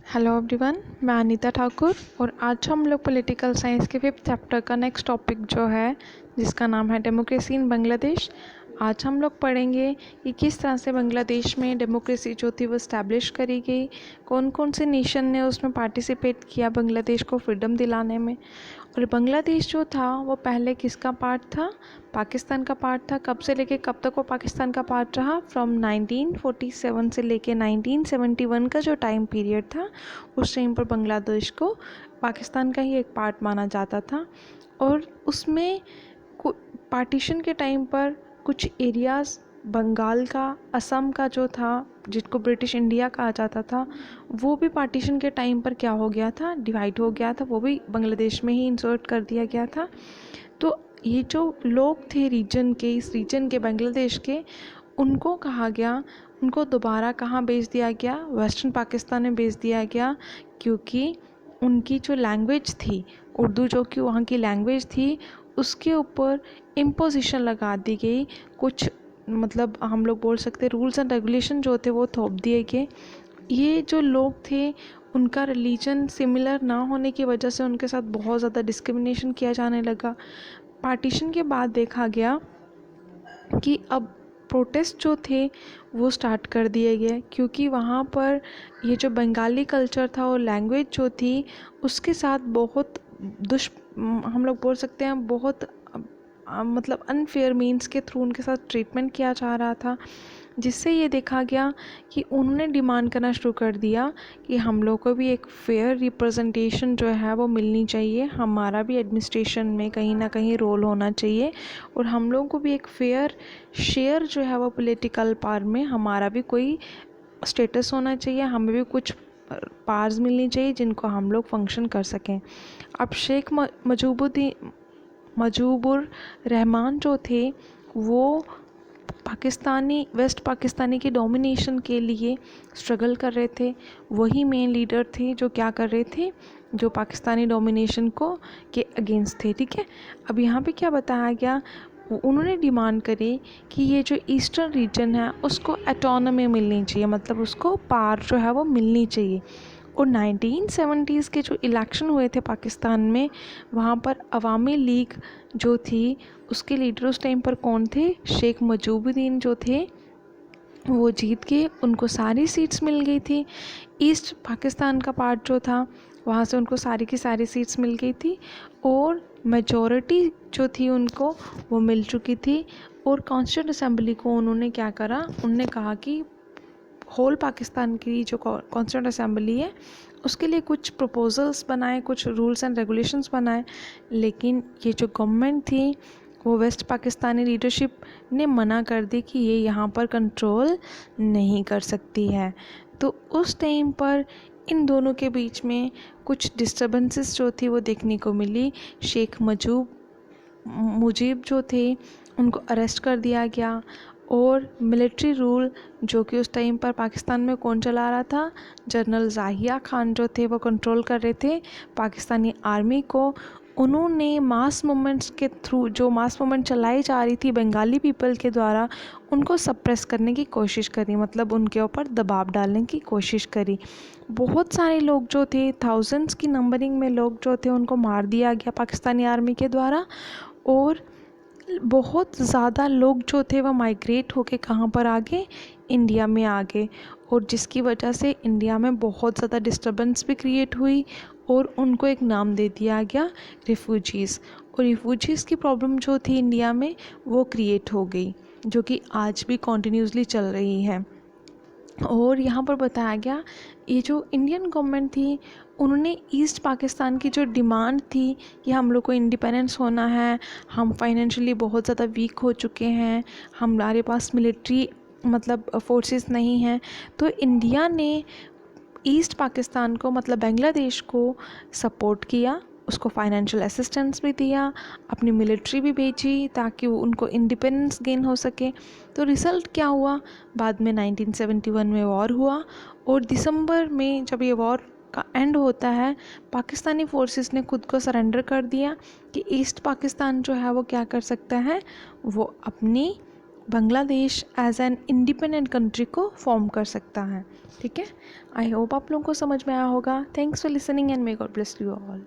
Hello everyone, मैं अनीता ठाकुर और आज हम लोग पॉलिटिकल साइंस के 5th चैप्टर का नेक्स्ट टॉपिक जो है जिसका नाम है डेमोक्रेसी इन बांग्लादेश। आज हम लोग पढ़ेंगे कि किस तरह से बांग्लादेश में डेमोक्रेसी जो थी वो इस्टेब्लिश करी गई, कौन कौन से नेशन ने उसमें पार्टिसिपेट किया बांग्लादेश को फ्रीडम दिलाने में। और बांग्लादेश जो था वो पहले किसका पार्ट था? पाकिस्तान का पार्ट था। कब से लेके कब तक वो पाकिस्तान का पार्ट रहा? फ्रॉम 1947 से लेके 1971 का जो टाइम पीरियड था उस टाइम पर बांग्लादेश को पाकिस्तान का ही एक पार्ट माना जाता था। और उसमें पार्टीशन के टाइम पर कुछ एरियाज़ बंगाल का, असम का जो था जिसको ब्रिटिश इंडिया कहा जाता था, वो भी पार्टीशन के टाइम पर क्या हो गया था? डिवाइड हो गया था। वो भी बांग्लादेश में ही इंसर्ट कर दिया गया था। तो ये जो लोग थे रीजन के, इस रीजन के बांग्लादेश के, उनको कहा गया, उनको दोबारा कहाँ भेज दिया गया? वेस्टर्न पाकिस्तान में भेज दिया गया, क्योंकि उनकी जो लैंग्वेज थी उर्दू, जो कि वहाँ की लैंग्वेज थी, उसके ऊपर इम्पोजिशन लगा दी गई। कुछ मतलब हम लोग बोल सकते रूल्स एंड रेगुलेशन जो थे वो थोप दिए गए। ये जो लोग थे उनका रिलीजन सिमिलर ना होने की वजह से उनके साथ बहुत ज़्यादा डिस्क्रिमिनेशन किया जाने लगा। पार्टीशन के बाद देखा गया कि अब प्रोटेस्ट जो थे वो स्टार्ट कर दिए गए, क्योंकि वहाँ पर ये जो बंगाली कल्चर था और लैंग्वेज जो थी उसके साथ बहुत हम लोग बोल सकते हैं बहुत मतलब अनफेयर मीन्स के थ्रू उनके साथ ट्रीटमेंट किया जा रहा था। जिससे ये देखा गया कि उन्होंने डिमांड करना शुरू कर दिया कि हम लोग को भी एक फेयर रिप्रेजेंटेशन जो है वो मिलनी चाहिए, हमारा भी एडमिनिस्ट्रेशन में कहीं ना कहीं रोल होना चाहिए, और हम लोगों को भी एक फेयर शेयर जो है वो पॉलिटिकल पावर में हमारा भी कोई स्टेटस होना चाहिए, हमें भी कुछ पार्स मिलनी चाहिए जिनको हम लोग फंक्शन कर सकें। अब शेख मुजीबुर रहमान जो थे वो पाकिस्तानी, वेस्ट पाकिस्तानी की डोमिनेशन के लिए स्ट्रगल कर रहे थे। वही मेन लीडर थे जो क्या कर रहे थे, जो पाकिस्तानी डोमिनेशन को के अगेंस्ट थे। ठीक है, अब यहाँ पे क्या बताया गया, उन्होंने डिमांड करी कि ये जो ईस्टर्न रीजन है उसको ऑटोनॉमी मिलनी चाहिए, मतलब उसको पार जो है वो मिलनी चाहिए। और 1970s के जो इलेक्शन हुए थे पाकिस्तान में, वहाँ पर अवामी लीग जो थी उसके लीडर उस टाइम पर कौन थे? शेख मुजीबुद्दीन जो थे वो जीत के उनको सारी सीट्स मिल गई थी। ईस्ट पाकिस्तान का पार्ट जो था वहाँ से उनको सारी की सारी सीट्स मिल गई थी और मेजॉरिटी जो थी उनको वो मिल चुकी थी। और कॉन्स्टिट्यूंट असेंबली को उन्होंने क्या करा, उन्होंने कहा कि होल पाकिस्तान की जो कॉन्स्टिट्यूंट असेंबली है उसके लिए कुछ प्रपोजल्स बनाए, कुछ रूल्स एंड रेगुलेशंस बनाए। लेकिन ये जो गवर्नमेंट थी वो वेस्ट पाकिस्तानी लीडरशिप ने मना कर दी कि ये यहाँ पर कंट्रोल नहीं कर सकती है। तो उस टाइम पर इन दोनों के बीच में कुछ डिस्टर्बेंसेस जो थी वो देखने को मिली। शेख मुजीब जो थे उनको अरेस्ट कर दिया गया और मिलिट्री रूल जो कि उस टाइम पर पाकिस्तान में कौन चला रहा था? जनरल ज़ाहिया खान जो थे वो कंट्रोल कर रहे थे पाकिस्तानी आर्मी को। उन्होंने मास मूवमेंट्स के थ्रू, जो मास मूवमेंट चलाई जा रही थी बंगाली पीपल के द्वारा, उनको सप्रेस करने की कोशिश करी, मतलब उनके ऊपर दबाव डालने की कोशिश करी। बहुत सारे लोग जो थे, थाउजेंड्स की नंबरिंग में लोग जो थे उनको मार दिया गया पाकिस्तानी आर्मी के द्वारा। और बहुत ज़्यादा लोग जो थे वह माइग्रेट होके कहाँ पर आ गए? इंडिया में आ गए। और जिसकी वजह से इंडिया में बहुत ज़्यादा डिस्टर्बेंस भी क्रिएट हुई और उनको एक नाम दे दिया गया रिफ्यूजीज़। और रिफ्यूजीज़ की प्रॉब्लम जो थी इंडिया में वो क्रिएट हो गई, जो कि आज भी कॉन्टिन्यूसली चल रही है। और यहाँ पर बताया गया ये जो इंडियन गवर्नमेंट थी उन्होंने ईस्ट पाकिस्तान की जो डिमांड थी कि हम लोग को इंडिपेंडेंस होना है, हम फाइनेंशियली बहुत ज़्यादा वीक हो चुके हैं, हमारे पास मिलिट्री मतलब फोर्सेस नहीं हैं, तो इंडिया ने ईस्ट पाकिस्तान को मतलब बांग्लादेश को सपोर्ट किया, उसको फाइनेंशियल असिस्टेंस भी दिया, अपनी मिलिट्री भी भेजी ताकि वो उनको इंडिपेंडेंस गेन हो सके। तो रिज़ल्ट क्या हुआ? बाद में 1971 में वॉर हुआ और दिसंबर में जब ये वॉर का एंड होता है पाकिस्तानी फोर्सेस ने खुद को सरेंडर कर दिया कि ईस्ट पाकिस्तान जो है वो क्या कर सकता है, वो अपनी Bangladesh as an independent country को फॉर्म कर सकता है। ठीक है, आई होप आप लोगों को समझ में आया होगा। Thanks for listening and may God bless you all.